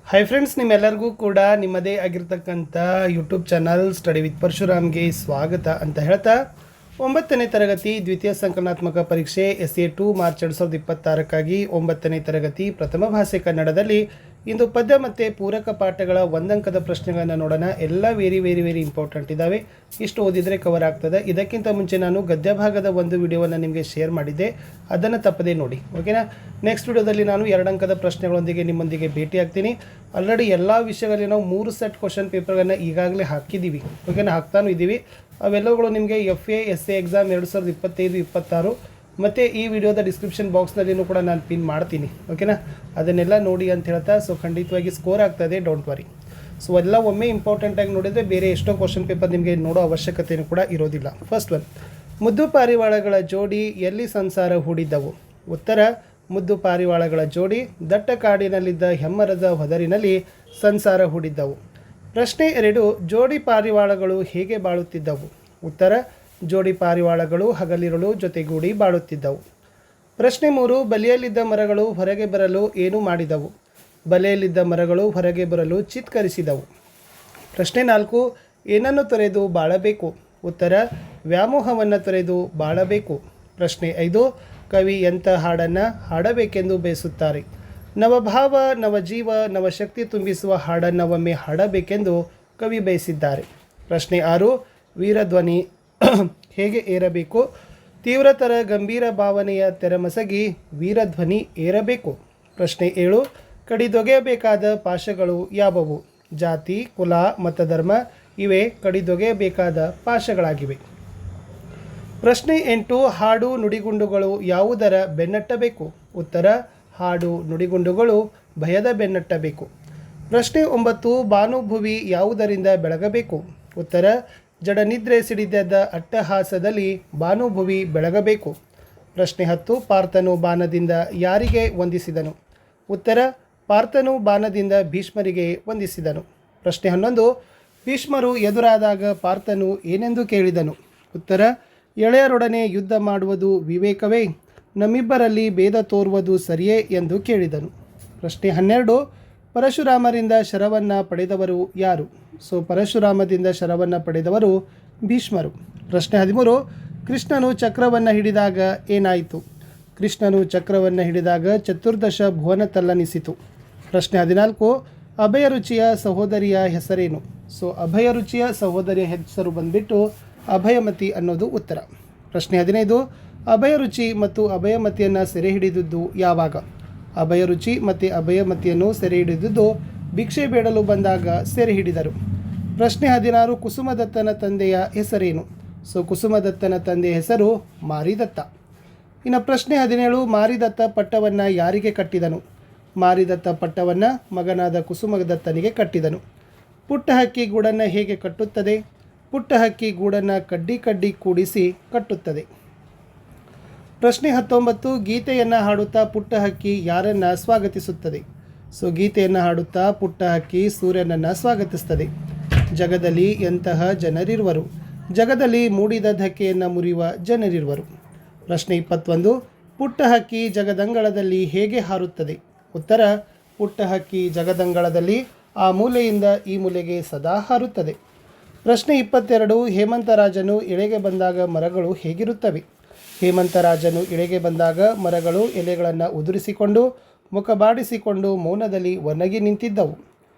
Hi friends, ನಿಮ್ಮೆಲ್ಲರಿಗೂ ಕೂಡ ನಿಮ್ಮದೇ ಆಗಿರ್ತಕ್ಕಂಥ ಯೂಟ್ಯೂಬ್ ಚಾನಲ್ ಸ್ಟಡಿ ವಿತ್ ಪರಶುರಾಮ್ಗೆ ಸ್ವಾಗತ ಅಂತ ಹೇಳ್ತಾ 9ನೇ ತರಗತಿ ದ್ವಿತೀಯ ಸಂಕಲನಾತ್ಮಕ ಪರೀಕ್ಷೆ SA2 ಮಾರ್ಚ್ 2026ಕ್ಕಾಗಿ 9ನೇ ತರಗತಿ ಪ್ರಥಮ ಭಾಷೆ ಕನ್ನಡದಲ್ಲಿ ಇಂದು ಪದ್ಯ ಮತ್ತು ಪೂರಕ ಪಾಠಗಳ ಒಂದಂಕದ ಪ್ರಶ್ನೆಗಳನ್ನು ನೋಡೋಣ. ಎಲ್ಲ ವೆರಿ ಇಂಪಾರ್ಟೆಂಟ್ ಇದ್ದಾವೆ. ಇಷ್ಟು ಓದಿದರೆ ಕವರ್ ಆಗ್ತದೆ. ಇದಕ್ಕಿಂತ ಮುಂಚೆ ನಾನು ಗದ್ಯ ಭಾಗದ ಒಂದು ವಿಡಿಯೋವನ್ನು ನಿಮಗೆ ಶೇರ್ ಮಾಡಿದ್ದೆ, ಅದನ್ನು ತಪ್ಪದೇ ನೋಡಿ, ಓಕೆನಾ. ನೆಕ್ಸ್ಟ್ ವಿಡಿಯೋದಲ್ಲಿ ನಾನು 2 ಅಂಕದ ಪ್ರಶ್ನೆಗಳೊಂದಿಗೆ ನಿಮ್ಮೊಂದಿಗೆ ಭೇಟಿ ಆಗ್ತೀನಿ. ಆಲ್ರೆಡಿ ಎಲ್ಲ ವಿಷಯಗಳಲ್ಲಿ ನಾವು 3 ಸೆಟ್ ಕ್ವಶನ್ ಪೇಪರ್ಗಳನ್ನು ಈಗಾಗಲೇ ಹಾಕಿದ್ದೀವಿ, ಓಕೆನಾ, ಹಾಕ್ತಾನೂ ಇದ್ದೀವಿ. ಅವೆಲ್ಲಗಳು ನಿಮಗೆ FA SA ಎಕ್ಸಾಮ್ 2025-26 ಮತ್ತು ಈ ವಿಡಿಯೋದ ಡಿಸ್ಕ್ರಿಪ್ಷನ್ ಬಾಕ್ಸ್ನಲ್ಲಿಯೂ ಕೂಡ ನಾನು ಪಿನ್ ಮಾಡ್ತೀನಿ, ಓಕೆನಾ. ಅದನ್ನೆಲ್ಲ ನೋಡಿ ಅಂತ ಹೇಳ್ತಾ, ಸೊ ಖಂಡಿತವಾಗಿ ಸ್ಕೋರ್ ಆಗ್ತದೆ, ಡೋಂಟ್ ವರಿ. ಸೊ ಎಲ್ಲ ಒಮ್ಮೆ ಇಂಪಾರ್ಟೆಂಟಾಗಿ ನೋಡಿದರೆ ಬೇರೆ ಎಷ್ಟೋ ಕ್ವಶನ್ ಪೇಪರ್ ನಿಮಗೆ ನೋಡೋ ಅವಶ್ಯಕತೆಯೂ ಕೂಡ ಇರೋದಿಲ್ಲ. ಫಸ್ಟ್ ಒನ್, ಮುದ್ದು ಪಾರಿವಾಳಗಳ ಜೋಡಿ ಎಲ್ಲಿ ಸಂಸಾರ ಹೂಡಿದ್ದವು? ಉತ್ತರ, ಮುದ್ದು ಪಾರಿವಾಳಗಳ ಜೋಡಿ ದಟ್ಟ ಕಾಡಿನಲ್ಲಿದ್ದ ಹೆಮ್ಮರದ ಹೊದರಿನಲ್ಲಿ ಸಂಸಾರ ಹೂಡಿದ್ದವು. ಪ್ರಶ್ನೆ 2, ಜೋಡಿ ಪಾರಿವಾಳಗಳು ಹೇಗೆ ಬಾಳುತ್ತಿದ್ದವು? ಉತ್ತರ, ಜೋಡಿ ಪಾರಿವಾಳಗಳು ಹಗಲಿರುಳು ಜೊತೆಗೂಡಿ ಬಾಳುತ್ತಿದ್ದವು. ಪ್ರಶ್ನೆ 3, ಬಲಿಯಲ್ಲಿದ್ದ ಮರಗಳು ಹೊರಗೆ ಬರಲು ಏನು ಮಾಡಿದವು? ಬಲೆಯಲ್ಲಿದ್ದ ಮರಗಳು ಹೊರಗೆ ಬರಲು ಚಿತ್ಕರಿಸಿದವು. ಪ್ರಶ್ನೆ 4, ಏನನ್ನು ತೊರೆದು ಬಾಳಬೇಕು? ಉತ್ತರ, ವ್ಯಾಮೋಹವನ್ನು ತೊರೆದು ಬಾಳಬೇಕು. ಪ್ರಶ್ನೆ 5, ಕವಿ ಎಂಥ ಹಾಡನ್ನು ಹಾಡಬೇಕೆಂದು ಬಯಸುತ್ತಾರೆ? ನವಭಾವ ನವಜೀವ ನವಶಕ್ತಿ ತುಂಬಿಸುವ ಹಾಡನ್ನು ಒಮ್ಮೆ ಹಾಡಬೇಕೆಂದು ಕವಿ ಬಯಸಿದ್ದಾರೆ. ಪ್ರಶ್ನೆ 6, ವೀರಧ್ವನಿ ಹೇಗೆ ಏರಬೇಕು? ತೀವ್ರತರ ಗಂಭೀರ ಭಾವನೆಯ ತೆರಮಸಗಿ ವೀರಧ್ವನಿ ಏರಬೇಕು. ಪ್ರಶ್ನೆ 7, ಕಡಿದೊಗೆಯಬೇಕಾದ ಪಾಶಗಳು ಯಾವುವು? ಜಾತಿ, ಕುಲ, ಮತಧರ್ಮ ಇವೇ ಕಡಿದೊಗೆಯಬೇಕಾದ ಪಾಶಗಳಾಗಿವೆ. ಪ್ರಶ್ನೆ 8, ಹಾಡು ನುಡಿಗುಂಡುಗಳು ಯಾವುದರ ಬೆನ್ನಟ್ಟಬೇಕು? ಉತ್ತರ, ಹಾಡು ನುಡಿಗುಂಡುಗಳು ಭಯದ ಬೆನ್ನಟ್ಟಬೇಕು. ಪ್ರಶ್ನೆ 9, ಭಾನುಭುವಿ ಯಾವುದರಿಂದ ಬೆಳಗಬೇಕು? ಉತ್ತರ, ಜಡನಿದ್ರೆ ಸಿಡಿದೆದ್ದ ಅಟ್ಟಹಾಸದಲ್ಲಿ ಭಾನುಭುವಿ ಬೆಳಗಬೇಕು. ಪ್ರಶ್ನೆ 10, ಪಾರ್ಥನು ಬಾಣದಿಂದ ಯಾರಿಗೆ ವಂದಿಸಿದನು? ಉತ್ತರ, ಪಾರ್ಥನು ಬಾಣದಿಂದ ಭೀಷ್ಮರಿಗೆ ವಂದಿಸಿದನು. ಪ್ರಶ್ನೆ 11, ಭೀಷ್ಮರು ಎದುರಾದಾಗ ಪಾರ್ಥನು ಏನೆಂದು ಕೇಳಿದನು? ಉತ್ತರ, ಎಳೆಯರೊಡನೆ ಯುದ್ಧ ಮಾಡುವುದು ವಿವೇಕವೇ? ನಮ್ಮಿಬ್ಬರಲ್ಲಿ ಭೇದ ತೋರುವುದು ಸರಿಯೇ ಎಂದು ಕೇಳಿದನು. ಪ್ರಶ್ನೆ 12, ಪರಶುರಾಮರಿಂದ ಶರವನ್ನು ಪಡೆದವರು ಯಾರು? ಸೊ ಪರಶುರಾಮದಿಂದ ಶರವನ್ನು ಪಡೆದವರು ಭೀಷ್ಮರು. ಪ್ರಶ್ನೆ 13, ಕೃಷ್ಣನು ಚಕ್ರವನ್ನು ಹಿಡಿದಾಗ ಏನಾಯಿತು? ಕೃಷ್ಣನು ಚಕ್ರವನ್ನು ಹಿಡಿದಾಗ ಚತುರ್ದಶ ಭುವನ ತಲ್ಲನಿಸಿತು. ಪ್ರಶ್ನೆ 14, ಅಭಯರುಚಿಯ ಸಹೋದರಿಯ ಹೆಸರೇನು? ಸೊ ಅಭಯರುಚಿಯ ಸಹೋದರಿಯ ಹೆಸರು ಬಂದುಬಿಟ್ಟು ಅಭಯಮತಿ ಅನ್ನೋದು ಉತ್ತರ. ಪ್ರಶ್ನೆ 15, ಅಭಯರುಚಿ ಮತ್ತು ಅಭಯಮತಿಯನ್ನು ಸೆರೆ ಹಿಡಿದಿದ್ದು ಯಾವಾಗ? ಅಭಯರುಚಿ ಮತ್ತು ಅಭಯಮತಿಯನ್ನು ಸೆರೆ ಹಿಡಿದಿದ್ದು ಭಿಕ್ಷೆ ಬೇಡಲು ಬಂದಾಗ ಸೆರೆ ಹಿಡಿದರು. ಪ್ರಶ್ನೆ 16, ಕುಸುಮದತ್ತನ ತಂದೆಯ ಹೆಸರೇನು? ಸೊ ಕುಸುಮದತ್ತನ ತಂದೆಯ ಹೆಸರು ಮಾರಿದತ್ತ. ಇನ್ನು ಪ್ರಶ್ನೆ 17, ಮಾರಿದತ್ತ ಪಟ್ಟವನ್ನು ಯಾರಿಗೆ ಕಟ್ಟಿದನು? ಮಾರಿದತ್ತ ಪಟ್ಟವನ್ನು ಮಗನಾದ ಕುಸುಮದತ್ತನಿಗೆ ಕಟ್ಟಿದನು. ಪುಟ್ಟ ಹಕ್ಕಿ ಗೂಡನ್ನು ಹೇಗೆ ಕಟ್ಟುತ್ತದೆ? ಪುಟ್ಟ ಹಕ್ಕಿ ಗೂಡನ್ನು ಕಡ್ಡಿ ಕೂಡಿಸಿ ಕಟ್ಟುತ್ತದೆ. ಪ್ರಶ್ನೆ 19, ಗೀತೆಯನ್ನು ಹಾಡುತ್ತಾ ಪುಟ್ಟ ಹಕ್ಕಿ ಯಾರನ್ನು ಸ್ವಾಗತಿಸುತ್ತದೆ? ಸೊ ಗೀತೆಯನ್ನು ಹಾಡುತ್ತಾ ಪುಟ್ಟ ಹಕ್ಕಿ ಸೂರ್ಯನನ್ನು ಸ್ವಾಗತಿಸುತ್ತದೆ. ಜಗದಲ್ಲಿ ಎಂತಹ ಜನರಿರುವರು? ಜಗದಲ್ಲಿ ಮೂಡಿದ ಧಕ್ಕೆಯನ್ನು ಮುರಿಯುವ ಜನರಿರುವರು. ಪ್ರಶ್ನೆ 21, ಪುಟ್ಟ ಹಕ್ಕಿ ಜಗದಂಗಳದಲ್ಲಿ ಹೇಗೆ ಹಾರುತ್ತದೆ? ಉತ್ತರ, ಪುಟ್ಟ ಹಕ್ಕಿ ಜಗದಂಗಳದಲ್ಲಿ ಆ ಮೂಲೆಯಿಂದ ಈ ಮೂಲೆಗೆ ಸದಾ ಹಾರುತ್ತದೆ. ಪ್ರಶ್ನೆ 22, ಹೇಮಂತರಾಜನು ಎಳೆಗೆ ಬಂದಾಗ ಮರಗಳು ಹೇಗಿರುತ್ತವೆ? ಹೇಮಂತರಾಜನು ಎಳೆಗೆ ಬಂದಾಗ ಮರಗಳು ಎಲೆಗಳನ್ನು ಉದುರಿಸಿಕೊಂಡು ಮುಖಬಾಡಿಸಿಕೊಂಡು ಮೌನದಲ್ಲಿ ಒಣಗಿ ನಿಂತಿದ್ದವು.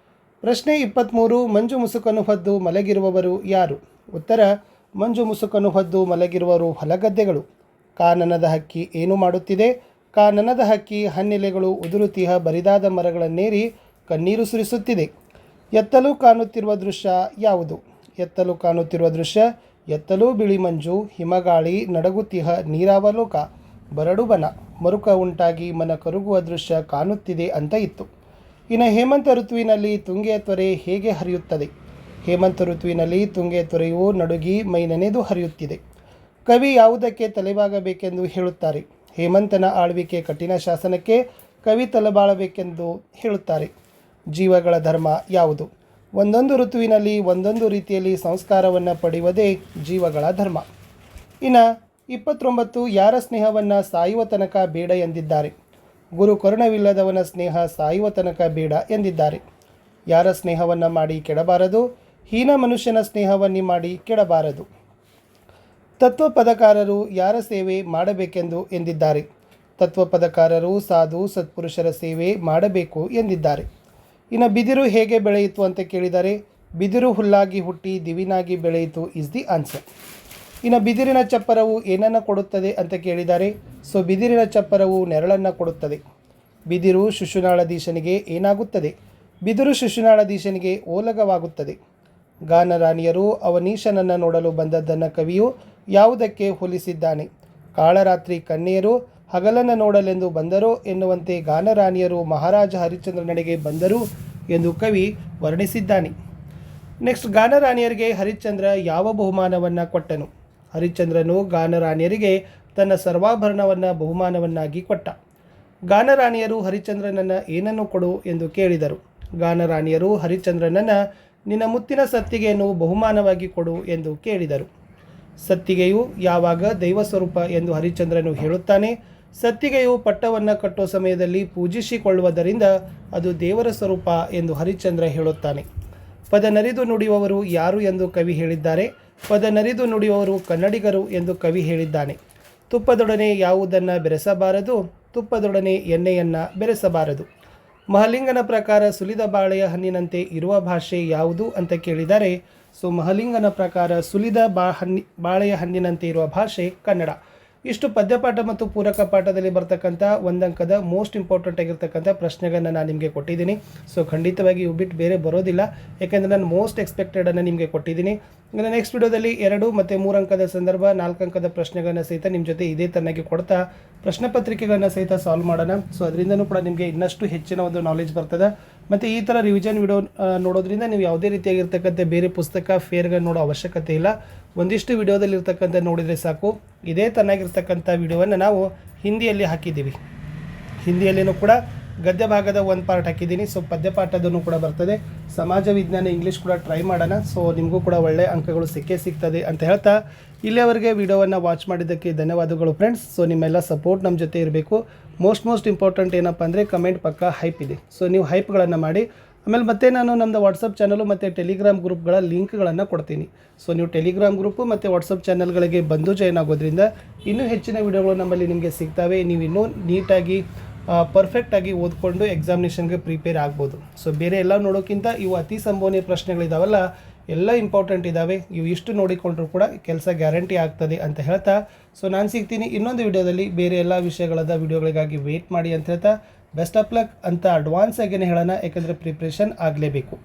ಪ್ರಶ್ನೆ 23, ಮಂಜು ಮುಸುಕನ್ನು ಹೊದ್ದು ಮಲಗಿರುವವರು ಯಾರು? ಉತ್ತರ, ಮಂಜು ಮುಸುಕನ್ನು ಹೊದ್ದು ಮಲಗಿರುವವರು ಹೊಲಗದ್ದೆಗಳು. ಕಾನನದ ಹಕ್ಕಿ ಏನು ಮಾಡುತ್ತಿದೆ? ಕಾನನದ ಹಕ್ಕಿ ಹಣ್ಣೆಲೆಗಳು ಉದುರುತಿಹ ಬರಿದಾದ ಮರಗಳನ್ನೇರಿ ಕಣ್ಣೀರು ಸುರಿಸುತ್ತಿದೆ. ಎತ್ತಲೂ ಕಾಣುತ್ತಿರುವ ದೃಶ್ಯ ಯಾವುದು? ಎತ್ತಲು ಕಾಣುತ್ತಿರುವ ದೃಶ್ಯ, ಎತ್ತಲೂ ಬಿಳಿ ಮಂಜು, ಹಿಮಗಾಳಿ, ನಡಗುತ್ತಿಹ ನೀರಾವಲೋಕ, ಬರಡು ಬನ, ಮರುಕ ಉಂಟಾಗಿ ಮನ ಕರುಗುವ ದೃಶ್ಯ ಕಾಣುತ್ತಿದೆ ಅಂತ ಇತ್ತು. ಇನ್ನು ಹೇಮಂತ ಋತುವಿನಲ್ಲಿ ತುಂಗೆಯ ತೊರೆ ಹೇಗೆ ಹರಿಯುತ್ತದೆ? ಹೇಮಂತ ಋತುವಿನಲ್ಲಿ ತುಂಗೆಯ ತೊರೆಯು ನಡುಗಿ ಮೈ ನೆನೆದು ಹರಿಯುತ್ತಿದೆ. ಕವಿ ಯಾವುದಕ್ಕೆ ತಲೆಬಾಗಬೇಕೆಂದು ಹೇಳುತ್ತಾರೆ? ಹೇಮಂತನ ಆಳ್ವಿಕೆ ಕಠಿಣ ಶಾಸನಕ್ಕೆ ಕವಿ ತಲೆಬಾಳಬೇಕೆಂದು ಹೇಳುತ್ತಾರೆ. ಜೀವಗಳ ಧರ್ಮ ಯಾವುದು? ಒಂದೊಂದು ಋತುವಿನಲ್ಲಿ ಒಂದೊಂದು ರೀತಿಯಲ್ಲಿ ಸಂಸ್ಕಾರವನ್ನು ಪಡೆಯುವುದೇ ಜೀವಗಳ ಧರ್ಮ. ಇನ್ನು 29, ಯಾರ ಸ್ನೇಹವನ್ನು ಸಾಯುವ ತನಕ ಬೇಡ ಎಂದಿದ್ದಾರೆ? ಗುರು ಕರುಣವಿಲ್ಲದವನ ಸ್ನೇಹ ಸಾಯುವ ತನಕ ಬೇಡ ಎಂದಿದ್ದಾರೆ. ಯಾರ ಸ್ನೇಹವನ್ನು ಮಾಡಿ ಕೆಡಬಾರದು, ಹೀನ ಮನುಷ್ಯನ ಸ್ನೇಹವನ್ನೇ ಮಾಡಿ ಕೆಡಬಾರದು. ತತ್ವಪದಕಾರರು ಯಾರ ಸೇವೆ ಮಾಡಬೇಕೆಂದು ಎಂದಿದ್ದಾರೆ? ತತ್ವಪದಕಾರರು ಸಾಧು ಸತ್ಪುರುಷರ ಸೇವೆ ಮಾಡಬೇಕು ಎಂದಿದ್ದಾರೆ. ಇನ್ನು ಬಿದಿರು ಹೇಗೆ ಬೆಳೆಯಿತು ಅಂತ ಕೇಳಿದರೆ, ಬಿದಿರು ಹುಲ್ಲಾಗಿ ಹುಟ್ಟಿ ದಿವಿನಾಗಿ ಬೆಳೆಯಿತು ಇಸ್ ದಿ ಆನ್ಸರ್. ಇನ್ನು ಬಿದಿರಿನ ಚಪ್ಪರವು ಏನನ್ನು ಕೊಡುತ್ತದೆ ಅಂತ ಕೇಳಿದ್ದಾರೆ. ಸೊ ಬಿದಿರಿನ ಚಪ್ಪರವು ನೆರಳನ್ನು ಕೊಡುತ್ತದೆ. ಬಿದಿರು ಶಿಶುನಾಳಧೀಶನಿಗೆ ಏನಾಗುತ್ತದೆ? ಬಿದಿರು ಶಿಶುನಾಳಧೀಶನಿಗೆ ಓಲಗವಾಗುತ್ತದೆ. ಗಾನರಾಣಿಯರು ಅವನೀಶನನ್ನು ನೋಡಲು ಬಂದದ್ದನ್ನು ಕವಿಯು ಯಾವುದಕ್ಕೆ ಹೋಲಿಸಿದ್ದಾನೆ? ಕಾಳರಾತ್ರಿ ಕನ್ಯೆಯರು ಹಗಲನ್ನು ನೋಡಲೆಂದು ಬಂದರೋ ಎನ್ನುವಂತೆ ಗಾನರಾಣಿಯರು ಮಹಾರಾಜ ಹರಿಶ್ಚಂದ್ರನೆಡೆಗೆ ಬಂದರು ಎಂದು ಕವಿ ವರ್ಣಿಸಿದ್ದಾನೆ. ನೆಕ್ಸ್ಟ್, ಗಾನರಾಣಿಯರಿಗೆ ಹರಿಶ್ಚಂದ್ರ ಯಾವ ಬಹುಮಾನವನ್ನು ಕೊಟ್ಟನು? ಹರಿಶ್ಚಂದ್ರನು ಗಾನರಾಣಿಯರಿಗೆ ತನ್ನ ಸರ್ವಾಭರಣವನ್ನು ಬಹುಮಾನವನ್ನಾಗಿ ಕೊಟ್ಟ. ಗಾನರಾಣಿಯರು ಹರಿಶ್ಚಂದ್ರನನ್ನು ಏನನ್ನು ಕೊಡು ಎಂದು ಕೇಳಿದರು. ಗಾನರಾಣಿಯರು ಹರಿಶ್ಚಂದ್ರನನ್ನು ನಿನ್ನ ಮುತ್ತಿನ ಸತ್ತಿಗೆಯನ್ನು ಬಹುಮಾನವಾಗಿ ಕೊಡು ಎಂದು ಕೇಳಿದರು. ಸತ್ತಿಗೆಯು ಯಾವಾಗ ದೈವ ಸ್ವರೂಪ ಎಂದು ಹರಿಶ್ಚಂದ್ರನು ಹೇಳುತ್ತಾನೆ. ಸತ್ತಿಗೆಯು ಪಟ್ಟವನ್ನು ಕಟ್ಟುವ ಸಮಯದಲ್ಲಿ ಪೂಜಿಸಿಕೊಳ್ಳುವುದರಿಂದ ಅದು ದೇವರ ಸ್ವರೂಪ ಎಂದು ಹರಿಶ್ಚಂದ್ರ ಹೇಳುತ್ತಾನೆ. ಪದ ನರಿದು ನುಡಿಯುವವರು ಯಾರು ಎಂದು ಕವಿ ಹೇಳಿದ್ದಾರೆ? ಪದ ನರಿದು ನುಡಿಯುವವರು ಕನ್ನಡಿಗರು ಎಂದು ಕವಿ ಹೇಳಿದ್ದಾನೆ. ತುಪ್ಪದೊಡನೆ ಯಾವುದನ್ನು ಬೆರೆಸಬಾರದು? ತುಪ್ಪದೊಡನೆ ಎಣ್ಣೆಯನ್ನು ಬೆರೆಸಬಾರದು. ಮಹಲಿಂಗನ ಪ್ರಕಾರ ಸುಲಿದ ಬಾಳೆಯ ಹಣ್ಣಿನಂತೆ ಇರುವ ಭಾಷೆ ಯಾವುದು ಅಂತ ಕೇಳಿದ್ದಾರೆ. ಸೊ ಮಹಲಿಂಗನ ಪ್ರಕಾರ ಸುಲಿದ ಬಾಳೆಯ ಹಣ್ಣಿನಂತೆ ಇರುವ ಭಾಷೆ ಕನ್ನಡ. ಇಷ್ಟು ಪದ್ಯಪಾಠ ಮತ್ತು ಪೂರಕ ಪಾಠದಲ್ಲಿ ಬರ್ತಕ್ಕಂಥ ಒಂದಂಕದ ಮೋಸ್ಟ್ ಇಂಪಾರ್ಟೆಂಟ್ ಆಗಿರ್ತಕ್ಕಂಥ ಪ್ರಶ್ನೆಗಳನ್ನು ನಾನು ನಿಮಗೆ ಕೊಟ್ಟಿದ್ದೀನಿ. ಸೊ ಖಂಡಿತವಾಗಿ ಇವು ಬಿಟ್ಟು ಬೇರೆ ಬರೋದಿಲ್ಲ, ಯಾಕೆಂದರೆ ನಾನು ಮೋಸ್ಟ್ ಎಕ್ಸ್ಪೆಕ್ಟೆಡನ್ನು ನಿಮಗೆ ಕೊಟ್ಟಿದ್ದೀನಿ. ಇನ್ನು ನೆಕ್ಸ್ಟ್ ವಿಡಿಯೋದಲ್ಲಿ 2 ಮತ್ತು 3 ಅಂಕದ ಸಂದರ್ಭ 4 ಅಂಕದ ಪ್ರಶ್ನೆಗಳನ್ನು ಸಹಿತ ನಿಮ್ಮ ಜೊತೆ ಇದೇ ತನಗೆ ಕೊಡ್ತಾ ಪ್ರಶ್ನೆ ಪತ್ರಿಕೆಗಳನ್ನು ಸಹಿತ ಸಾಲ್ವ್ ಮಾಡೋಣ. ಸೊ ಅದರಿಂದನೂ ಕೂಡ ನಿಮಗೆ ಇನ್ನಷ್ಟು ಹೆಚ್ಚಿನ ಒಂದು ನಾಲೆಜ್ ಬರ್ತದೆ. ಮತ್ತು ಈ ಥರ ರಿವಿಷನ್ ವಿಡಿಯೋ ನೋಡೋದ್ರಿಂದ ನೀವು ಯಾವುದೇ ರೀತಿಯಾಗಿರ್ತಕ್ಕಂಥ ಬೇರೆ ಪುಸ್ತಕ ಫೇರ್ಗಳು ನೋಡೋ ಅವಶ್ಯಕತೆ ಇಲ್ಲ. ಒಂದಿಷ್ಟು ವಿಡಿಯೋದಲ್ಲಿರ್ತಕ್ಕಂಥ ನೋಡಿದರೆ ಸಾಕು. ಇದೇ ತನ್ನಾಗಿರ್ತಕ್ಕಂಥ ವಿಡಿಯೋವನ್ನು ನಾವು ಹಿಂದಿಯಲ್ಲಿ ಹಾಕಿದ್ದೀವಿ. ಹಿಂದಿಯಲ್ಲಿನೂ ಕೂಡ ಗದ್ಯ ಭಾಗದ ಒಂದು ಪಾರ್ಟ್ ಹಾಕಿದ್ದೀನಿ. ಸೊ ಪದ್ಯಪಾಠದೂ ಕೂಡ ಬರ್ತದೆ. ಸಮಾಜ ವಿಜ್ಞಾನ ಇಂಗ್ಲೀಷ್ ಕೂಡ ಟ್ರೈ ಮಾಡೋಣ. ಸೊ ನಿಮಗೂ ಕೂಡ ಒಳ್ಳೆಯ ಅಂಕಗಳು ಸಿಗ್ತದೆ ಅಂತ ಹೇಳ್ತಾ ಇಲ್ಲಿಯವರೆಗೆ ವಿಡಿಯೋವನ್ನು ವಾಚ್ ಮಾಡಿದ್ದಕ್ಕೆ ಧನ್ಯವಾದಗಳು ಫ್ರೆಂಡ್ಸ್. ಸೊ ನಿಮ್ಮೆಲ್ಲ ಸಪೋರ್ಟ್ ನಮ್ಮ ಜೊತೆ ಇರಬೇಕು. ಮೋಸ್ಟ್ ಇಂಪಾರ್ಟೆಂಟ್ ಏನಪ್ಪ ಅಂದರೆ ಕಮೆಂಟ್ ಪಕ್ಕ ಹೈಪ್ ಇದೆ. ಸೊ ನೀವು ಹೈಪ್ಗಳನ್ನು ಮಾಡಿ. ಆಮೇಲೆ ಮತ್ತೆ ನಾನು ನಮ್ಮದು ವಾಟ್ಸಪ್ ಚಾನಲು ಮತ್ತು ಟೆಲಿಗ್ರಾಮ್ ಗ್ರೂಪ್ಗಳ ಲಿಂಕ್ಗಳನ್ನು ಕೊಡ್ತೀನಿ. ಸೊ ನೀವು ಟೆಲಿಗ್ರಾಮ್ ಗ್ರೂಪು ಮತ್ತು ವಾಟ್ಸಪ್ ಚಾನಲ್ಗಳಿಗೆ ಬಂದು ಜಾಯ್ನ್ ಆಗೋದ್ರಿಂದ ಇನ್ನೂ ಹೆಚ್ಚಿನ ವಿಡಿಯೋಗಳು ನಮ್ಮಲ್ಲಿ ನಿಮಗೆ ಸಿಗ್ತವೆ. ನೀವು ಇನ್ನೂ ನೀಟಾಗಿ ಪರ್ಫೆಕ್ಟಾಗಿ ಓದ್ಕೊಂಡು ಎಕ್ಸಾಮಿನೇಷನ್ಗೆ ಪ್ರಿಪೇರ್ ಆಗ್ಬೋದು. ಸೊ ಬೇರೆ ಎಲ್ಲ ನೋಡೋಕ್ಕಿಂತ ಇವು ಅತಿ ಸಂಭವನೀಯ ಪ್ರಶ್ನೆಗಳಿದಾವಲ್ಲ, ಎಲ್ಲ ಇಂಪಾರ್ಟೆಂಟ್ ಇದ್ದಾವೆ. ಇವು ಇಷ್ಟು ನೋಡಿಕೊಂಡ್ರೂ ಕೂಡ ಕೆಲಸ ಗ್ಯಾರಂಟಿ ಆಗ್ತದೆ ಅಂತ ಹೇಳ್ತಾ ಸೊ ನಾನು ಸಿಗ್ತೀನಿ ಇನ್ನೊಂದು ವಿಡಿಯೋದಲ್ಲಿ. ಬೇರೆ ಎಲ್ಲ ವಿಷಯಗಳಾದ ವಿಡಿಯೋಗಳಿಗಾಗಿ ವೆಯ್ಟ್ ಮಾಡಿ ಅಂತ ಹೇಳ್ತಾ ಬೆಸ್ಟ್ ಆಫ್ ಲಕ್ ಅಂತ ಅಡ್ವಾನ್ಸ್ ಆಗಿನೇ ಹೇಳೋಣ, ಯಾಕಂದರೆ ಪ್ರಿಪ್ರೇಷನ್ ಆಗಲೇಬೇಕು.